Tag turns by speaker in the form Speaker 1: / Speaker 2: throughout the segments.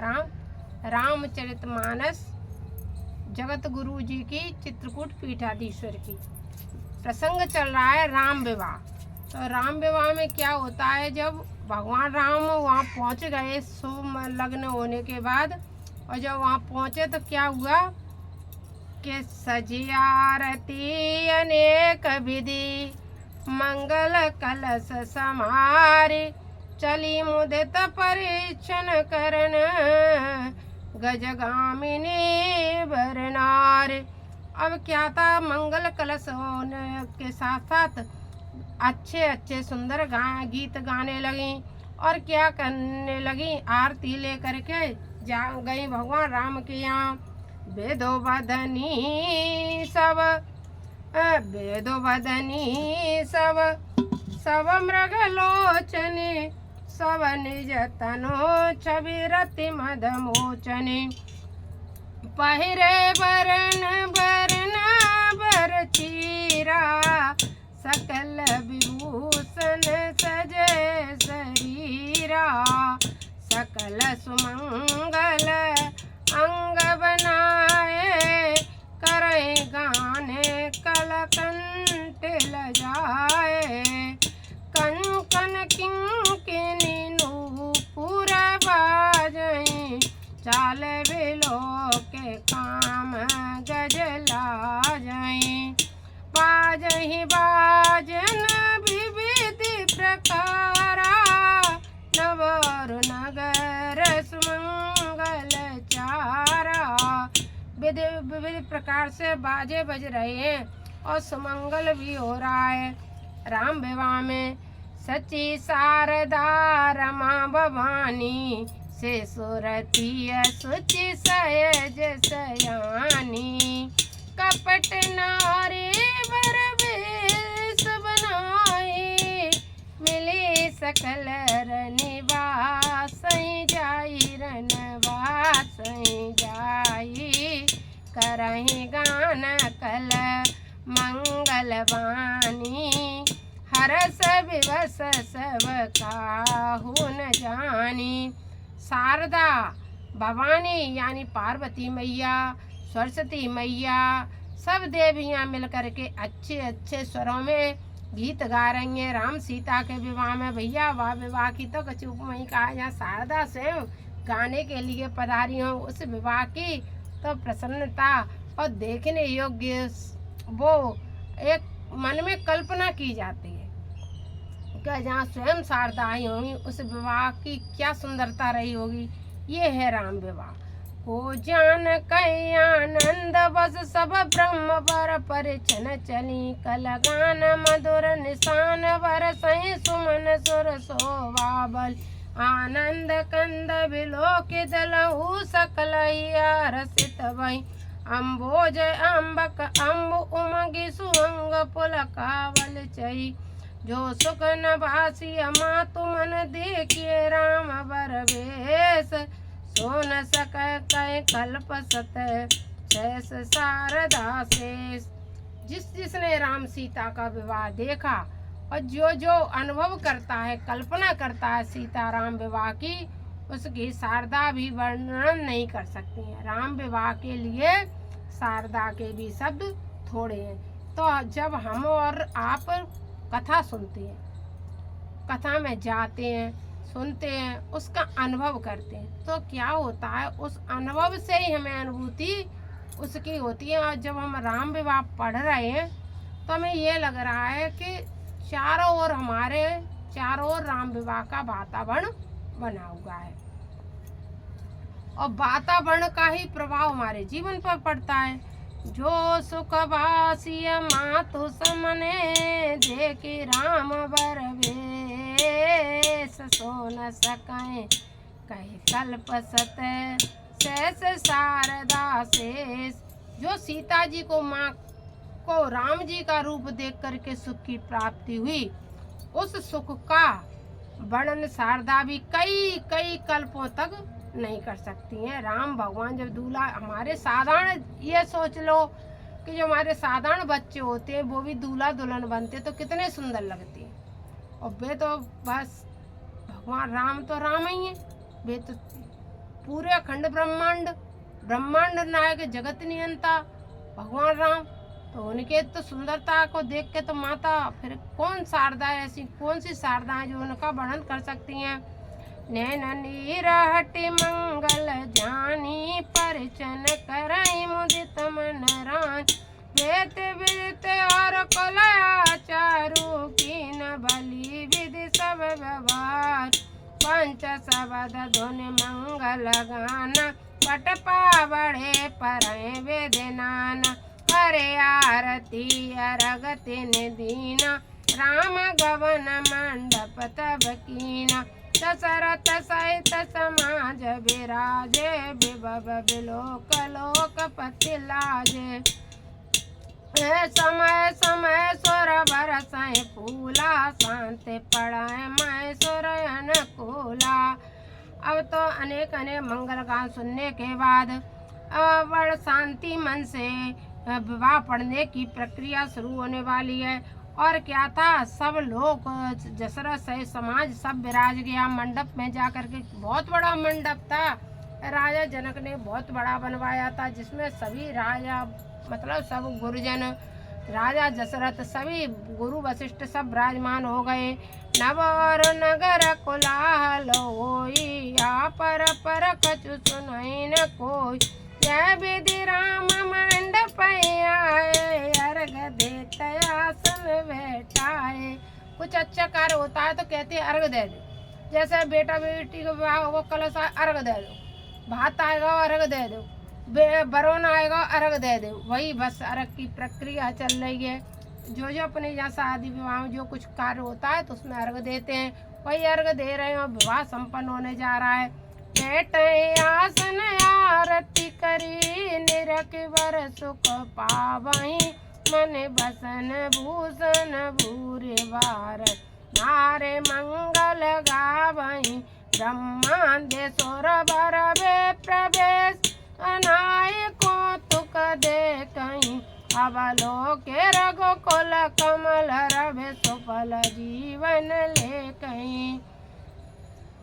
Speaker 1: सीताराम रामचरितमानस जगत गुरु जी की चित्रकूट पीठाधीश्वर की प्रसंग चल रहा है राम विवाह। तो राम विवाह में क्या होता है, जब भगवान राम वहाँ पहुँच गए शुभ लग्न होने के बाद, और जब वहाँ पहुँचे तो क्या हुआ कि सजी आरती अनेक विधि मंगल कलश समारे, चली मुदित परीक्षण करन गजगामिनी बरनार। अब क्या था, मंगल कलश होने के साथ साथ अच्छे अच्छे सुंदर गीत गाने लगी, और क्या करने लगी, आरती लेकर के जा गई भगवान राम के यहाँ। वेदो बदनी सब वेदो बदनी सब सब मृग लोचने, सब निज तनो छवि रति मद मोचने। पहिरे बरन बरन बर चीरा, सकल विभूषण सजे शरीरा। सकल सुमंगल अंग बनाए, करे गाने कलकंठ लजाए। कन कन किंकिनी नूपुर बाजई, चाल बिलो के काम गजला जाई। बाजहि बाजन विविधि प्रकारा, नवर नगर सुमंगल चारा। विविध प्रकार से बाजे बज रहे हैं और सुमंगल भी हो रहा है राम विवाह में। सची शारदा रमा भवानी, से सुरती सुचि सहज सयानी। कपट नारी बर वेश बनाई, मिली सकल रनिवास जाई रनवास जाई। करहि गान कल मंगल वाणी, हरस विवस सब काहू न जानी। शारदा भवानी यानी पार्वती मैया, सरस्वती मैया, सब देवियाँ मिलकर के अच्छे अच्छे स्वरों में गीत गा रही हैं राम सीता के विवाह में। भैया वाह विवाह की तो कछु उपमा ही कहा, यहाँ शारदा स्वयं गाने के लिए पधारी हो। उस विवाह की तो प्रसन्नता और देखने योग्य वो एक मन में कल्पना की जाती है कि जहाँ स्वयं शारदा आई होंगी, उस विवाह की क्या सुंदरता रही होगी। ये है राम विवाह। को जान कई आनंद बस सब ब्रह्म वर परिचन चली, कल गान मधुर निशान वर सही सुमन सुर शोभा बल। आनंद कंद बिलोक दलहु सकल रसित भई, अम्बोज अम्बक अम्ब उमगी सुअंग पुलकावल चई। जो सुख न भासी अमा तुमन देखिए राम बर वेश, सोन सक कह कल्प सत शेष शारदा शेष। जिसने राम सीता का विवाह देखा और जो जो अनुभव करता है, कल्पना करता है सीताराम विवाह की, उसकी शारदा भी वर्णन नहीं कर सकती हैं। राम विवाह के लिए शारदा के भी शब्द थोड़े हैं। तो जब हम और आप कथा सुनते हैं, कथा में जाते हैं, सुनते हैं, उसका अनुभव करते हैं, तो क्या होता है, उस अनुभव से ही हमें अनुभूति उसकी होती है। और जब हम राम विवाह पढ़ रहे हैं तो हमें ये लग रहा है कि चारों ओर राम विवाह का वातावरण बना हुआ है, और वातावरण का ही प्रभाव हमारे जीवन पर पड़ता है। जो सुख बासी मातु समने, देखी राम बर वेश, सो न सकें कही कल्प सत शेष शारदा शेष। जो सीता जी को माँ को राम जी का रूप देख करके सुख की प्राप्ति हुई, उस सुख का वर्णन शारदा भी कई कई कल्पों तक नहीं कर सकती हैं। राम भगवान जब दूल्हा, हमारे साधारण ये सोच लो कि जो हमारे साधारण बच्चे होते हैं वो भी दूल्हा दुल्हन बनते तो कितने सुंदर लगते हैं। और वे तो बस भगवान राम तो राम ही हैं, वे तो पूरे अखंड ब्रह्मांड ब्रह्मांड नायक जगत नियंता भगवान राम, तो उनके तो सुंदरता को देख के तो माता फिर कौन शारदा ऐसी कौन सी शारदा है जो उनका वर्णन कर सकती हैं। नैन नीर हटि मंगल जानी परिचन करई मुदित मन रान, वेत विदित और कलया चारु कीन बलि विधि सब व्यवहार, पंच शबद धुनि मंगल गाना पट पावड़े परय वेद नाना, हरे आरती अरगति दीना राम गवन मंडप तब कीना, दशरथ सहित समाज विराजे विभव विलोक लोकपति लाजे, समय समय सुर बरसै फूला शांति पड़ै मैं सुर अनुकूला। अब तो अनेक अनेक मंगल गान सुनने के बाद बड़ शांति मन से विवाह पढ़ने की प्रक्रिया शुरू होने वाली है। और क्या था, सब लोग दशरथ सहित समाज सब विराज गया मंडप में जाकर के। बहुत बड़ा मंडप था, राजा जनक ने बहुत बड़ा बनवाया था, जिसमें सभी राजा मतलब सब गुरुजन राजा दशरथ सभी गुरु वशिष्ठ सब विराजमान हो गए। नव और नगर कोलाहल होई, आ पर कछु सुनई न कोई, जय विधि राम मंडप आए, अर्घ देत आसन बैठाए। कुछ अच्छा कार्य होता है तो कहते हैं अर्घ दे दो, जैसे बेटा बेटी को विवाह होगा कलश अर्घ दे दो, भात आएगा अर्घ दे दो, बरौन आएगा अर्घ दे दो, वही बस अर्घ की प्रक्रिया चल रही है। जो जो अपने यहाँ शादी विवाह में जो कुछ कार्य होता है तो उसमें अर्घ देते हैं, वही अर्घ दे रहे हैं। विवाह संपन्न होने जा रहा है। बैठे आसन आरती करी, निरख वर सुख पावहीं, मन बसन भूषण भूरे बार, नारे मंगल गावहीं, ब्रह्मांडे सुर बर वे प्रवेश, अनाय को तुक दे कहीं, अवलोके रघुकुल कमल रवे सुफल जीवन ले कहीं।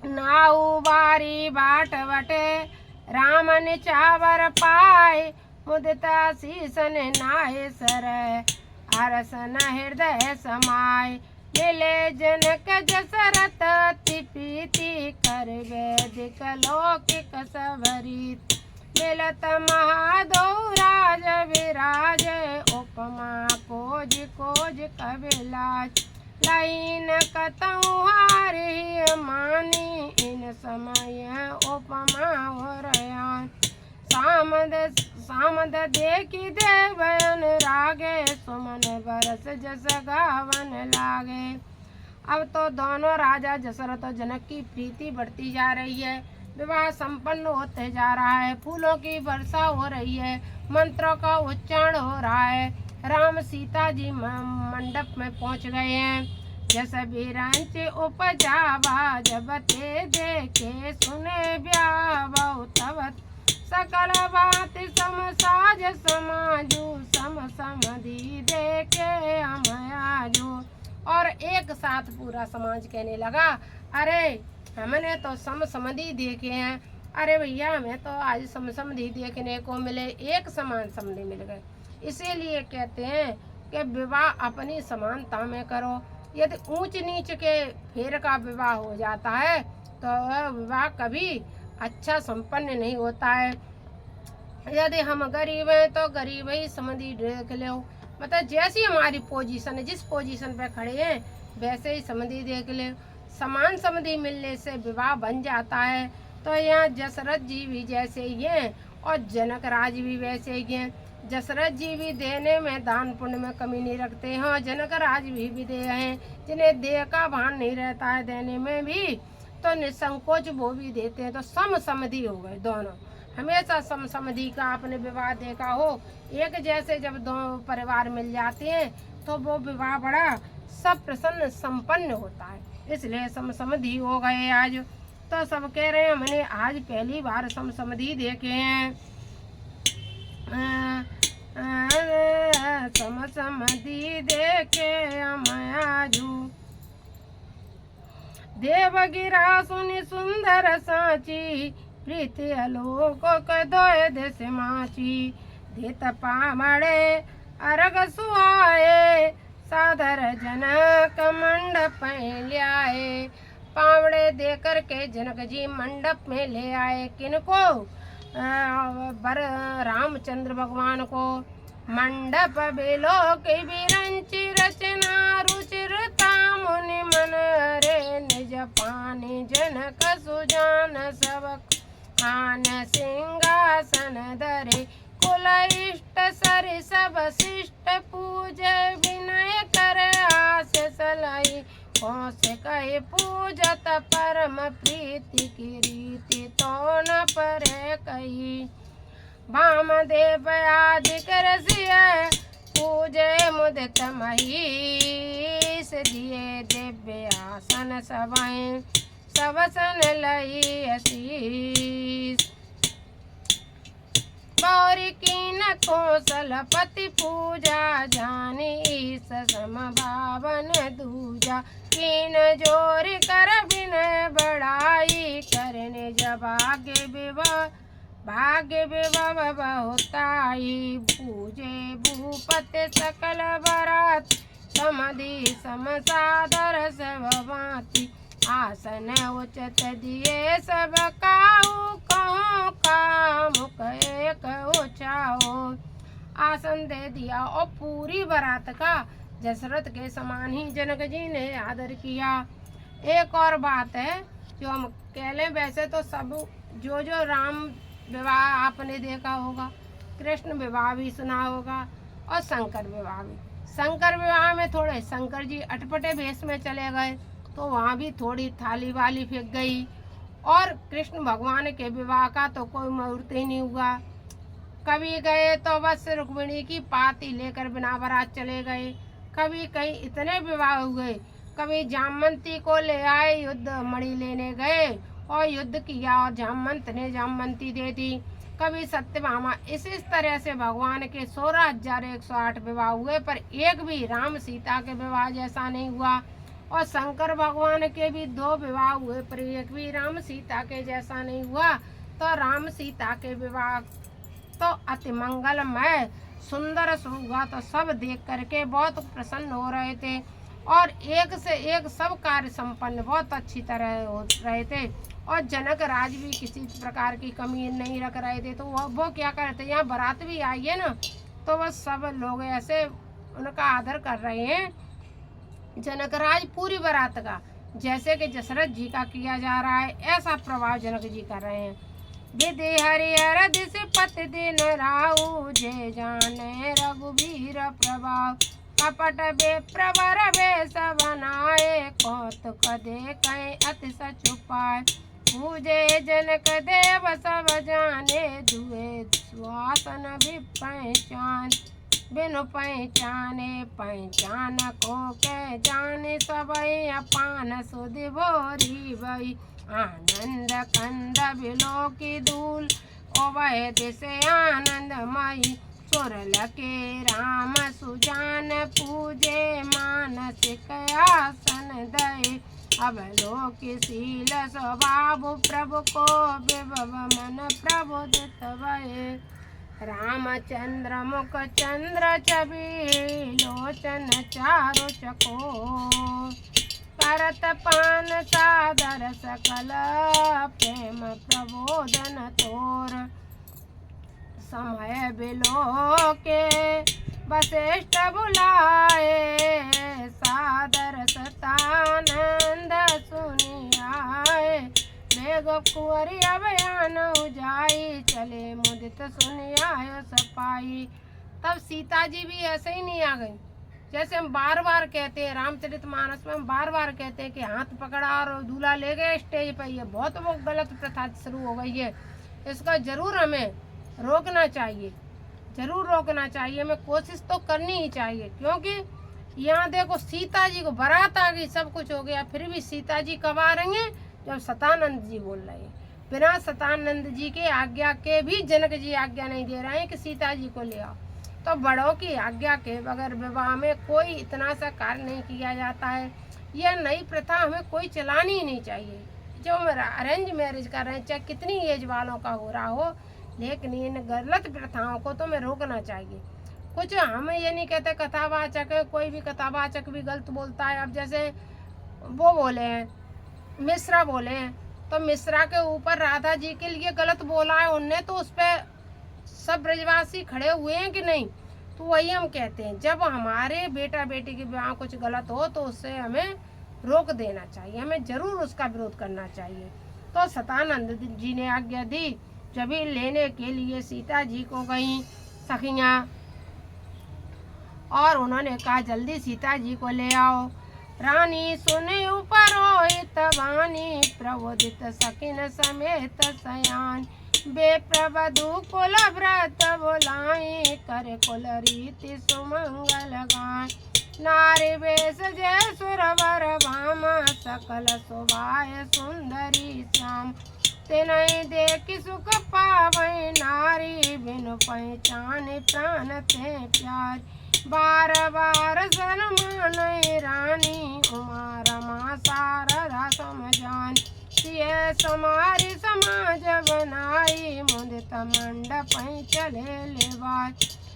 Speaker 1: नाऊ बारी बाट वटे राम निचावर पाए, मुदिता शीसन नाय सर अरसन हृदय समाय, मिले जनक जसरथ अति प्रीति, कर वैदिक लौकिक सबरीत, मिलत महादो राज विराज, उपमा कोज कोज कबिलाज, लाइन कतहु हारि मानी, इन समय उपमा हो सामद देखी देव अनुरागे, सुमन बरस जस गावन लागे। अब तो दोनों राजा दशरथ और जनक की प्रीति बढ़ती जा रही है, विवाह संपन्न होते जा रहा है, फूलों की वर्षा हो रही है, मंत्रों का उच्चारण हो रहा है। राम सीता जी मंडप में पहुंच गए हैं। जस बिरंच उपजावा, जब ते देखे सुने ब्याह तब, सकल बात सम साज समाजू, सम समधि देखे अमयाजू। और एक साथ पूरा समाज कहने लगा, अरे हमने तो सम समधि देखे हैं, अरे भैया हमें तो आज सम समधि देखने को मिले, एक समान समधि मिल गए। इसीलिए कहते हैं कि विवाह अपनी समानता में करो। यदि ऊंच नीच के फेर का विवाह हो जाता है तो विवाह कभी अच्छा संपन्न नहीं होता है। यदि हम गरीब हैं तो गरीब ही समधि देख लो, मतलब जैसी हमारी पोजीशन है, जिस पोजीशन पे खड़े हैं वैसे ही समधि देख ले। समान समधि मिलने से विवाह बन जाता है। तो यहाँ दशरथ जी भी जैसे ही हैं और जनक राज भी वैसे ही हैं। दशरथ जी भी देने में दान पुण्य में कमी नहीं रखते हैं और जनक राज भी दे हैं, जिन्हें देह का भान नहीं रहता है देने में भी, तो निसंकोच वो भी देते हैं। तो सम समधि हो गए दोनों, हमेशा सम समधि का आपने विवाह देखा हो। एक जैसे जब दो परिवार मिल जाते हैं तो वो विवाह बड़ा सब प्रसन्न संपन्न होता है, इसलिए सम समधि हो गए आज। तो सब कह रहे हैं हमने आज पहली बार सम समधि देखे हैं। सम समधि देखे हम आजू, देवगिरा सुनि सुंदर साची, प्रीति अलोक दोय देश माची देत पामड़े अरग सुहाए सादर जनक मंडप ल्याए। पावड़े दे करके जनक जी मंडप में ले आए। किनको? बर रामचंद्र भगवान को। मंडप बेलो के बिरंची रचना रुचिरता मुनि मन रे निज पानी जनक सुजान सब खान सिंहासन धरे कुल इष्ट सरि सब शिष्ट पूजे विनय कर आस सलाई कौश कहे पूजत परम प्रीति की रीति तो न परे कही। वामदेव आदि रसिय पूजे मुदित महीस दिए दिव्य आसन सभय सबसन लई असीस। गौरी कीन कौशलपति पूजा जानी ईस समभावन दूजा कीन जोर कर विनय बढ़ाई करने जब भाग्य विभव बहुताई पूजे भूपति सकल बरात समधि समसादर सब भांति आसन उचित दिए सब काहू कहो काम एक उचाओ। आसन दे दिया और पूरी बारात का दशरथ के समान ही जनक जी ने आदर किया। एक और बात है जो हम कह लें, वैसे तो सब जो राम विवाह आपने देखा होगा, कृष्ण विवाह भी सुना होगा और शंकर विवाह भी। शंकर विवाह में थोड़े शंकर जी अटपटे भेष में चले गए तो वहाँ भी थोड़ी थाली वाली फेंक गई। और कृष्ण भगवान के विवाह का तो कोई मुहूर्त ही नहीं हुआ। कभी गए तो बस रुक्मिणी की पाती लेकर बिना बारात चले गए। कभी कहीं इतने विवाह हुए, कभी जामवंती को ले आए, युद्ध मणि लेने गए और युद्ध किया और जामवंत ने जामवंती दे दी। कभी सत्यभामा। इस तरह से भगवान के 16,108 विवाह हुए, पर एक भी राम सीता के विवाह जैसा नहीं हुआ। और शंकर भगवान के भी 2 विवाह हुए, पर एक भी राम सीता के जैसा नहीं हुआ। तो राम सीता के विवाह तो अति मंगलमय सुंदर हुआ, तो सब देख करके बहुत प्रसन्न हो रहे थे और एक से एक सब कार्य संपन्न बहुत अच्छी तरह हो रहे थे। और जनक राज भी किसी प्रकार की कमी नहीं रख रहे थे। तो वो क्या कर रहे थे, यहाँ बारात भी आई है ना, तो वह सब लोग ऐसे उनका आदर कर रहे हैं जनक राज पूरी बारात का, जैसे कि दशरथ जी का किया जा रहा है, ऐसा प्रभाव जनक जी कर रहे हैं। विधि हरिहर दिस पति दिन राहु जय जाने रघुवीर प्रभाव कपट बे प्रवर वेश बनाए कौतुक देखे अति सचुपाय पूजे जनक देव सब जाने दुए सुहासन भी पहचान बिनु पहचाने पहचान को के जाने सबई अपान सुधि भोरी भई आनंद कंद बिलो की धूल ओवह दिसे आनंदमयी सुरल के राम सुजान पूजे मानसिक आसन दय अवलोकिशील स्वभाव प्रभु को विभव मन प्रबोधित भय रामचंद्र मुख चंद्र छवि लोचन चारु चको करत पान सादर सकल प्रेम प्रबोधन तोर समय बिलो के वशिष्ठ बुलाए सादर सतानंद सुनियाए मेघ कुंवरी अभयान उजाई चले मुदित सुनियाय सपाई। तब सीता जी भी ऐसे ही नहीं आ गई, जैसे हम बार बार कहते हैं रामचरितमानस में, हम बार बार कहते हैं कि हाथ पकड़ा और दूल्हा ले गए स्टेज पर। ये बहुत वो गलत प्रथा शुरू हो गई है, इसका जरूर हमें रोकना चाहिए, जरूर रोकना चाहिए। हमें कोशिश तो करनी ही चाहिए, क्योंकि यहाँ देखो सीता जी को बारात आ गई, सब कुछ हो गया, फिर भी सीता जी कब आ रही हैं, जब सतानंद जी बोल रहे हैं। बिना सतानंद जी के आज्ञा के भी जनक जी आज्ञा नहीं दे रहे हैं कि सीता जी को ले आओ। तो बड़ों की आज्ञा के बगैर विवाह में कोई इतना सा कार्य नहीं किया जाता है। यह नई प्रथा हमें कोई चलानी ही नहीं चाहिए। जो अरेंज मैरिज कर रहे हैं, चाहे कितनी एज वालों का हो रहा हो, लेकिन इन गलत प्रथाओं को तो हमें रोकना चाहिए। कुछ हम ये नहीं कहते कथावाचक, कोई भी कथावाचक भी गलत बोलता है। अब जैसे वो बोले हैं, मिश्रा बोले हैं, तो मिश्रा के ऊपर राधा जी के लिए गलत बोला है उनने, तो उस पर सब ब्रजवासी खड़े हुए हैं कि नहीं। तो वही हम कहते हैं, जब हमारे बेटा बेटी के विवाह कुछ गलत हो तो उससे हमें रोक देना चाहिए, हमें जरूर उसका विरोध करना चाहिए। तो सतानंद जी ने आज्ञा दी, जभी लेने के लिए सीता जी को गई सखियाँ, और उन्होंने कहा जल्दी सीता जी को ले आओ। रानी सुने उपरोहित वाणी, प्रबोधित सखिन समेत सयान। बेप्रवधु कुल व्रत बुलाई, करे कुल रीति सुमंगल गाय। नारी वेश जय सुरवर भामा, सकल शोभाय सुंदरी श्याम। तिनहि देखि सुख पावै नारी, बिनु पहचान प्राण ते प्यार। बार बार शरमानै रानी, उमा रमा शारदा समझान। सिय समारी समाज बनाई, मुदित मंडप चले लेवाय।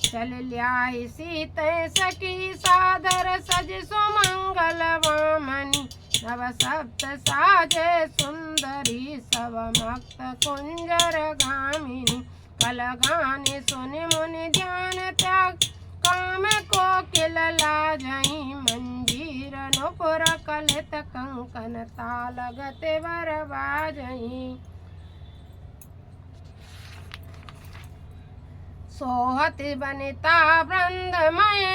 Speaker 1: चल ल्याई सीते सखी सादर, सज सुमंगल वामनी। नव सप्त साजे सुंदरी, सब मक्त कुंजर गामिनी। कल गाने सुनि मुनि ध्यान त्याग, काम को किल लाजई। मंजीर नुपुर कलित कंकन, ताल गते वर बाजई। सोहत बनिता वृंदमय,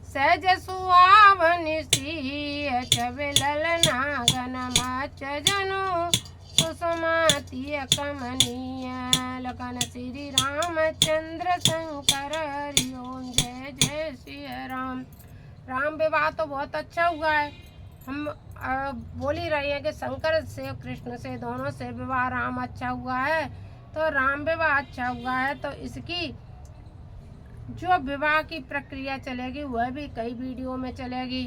Speaker 1: सहज सुहावनि सिय। चविलल नागन मच जनु, सुषमातीय कमनीय। लखन श्री रामचंद्र शंकर, हरि ओम जय जय श्री राम। राम विवाह तो बहुत अच्छा हुआ है। हम बोल ही रहे हैं कि शंकर से कृष्ण से दोनों से विवाह राम अच्छा हुआ है, तो राम विवाह अच्छा हुआ है। तो इसकी जो विवाह की प्रक्रिया चलेगी वह भी कई वीडियो में चलेगी।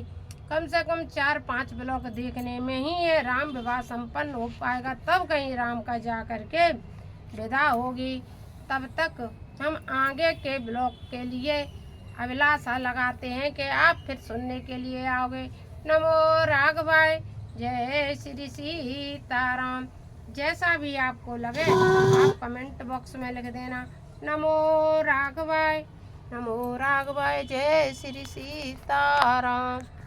Speaker 1: कम से कम 4-5 ब्लॉक देखने में ही ये राम विवाह संपन्न हो पाएगा, तब कहीं राम का जा करके विदा होगी। तब तक हम आगे के ब्लॉक के लिए अभिलाषा लगाते हैं कि आप फिर सुनने के लिए आओगे। नमो राघवाय, जय श्री सीताराम। जैसा भी आपको लगे आप कमेंट बॉक्स में लिख देना। नमो राघवाय, नमो राघवाय, जय श्री सीताराम।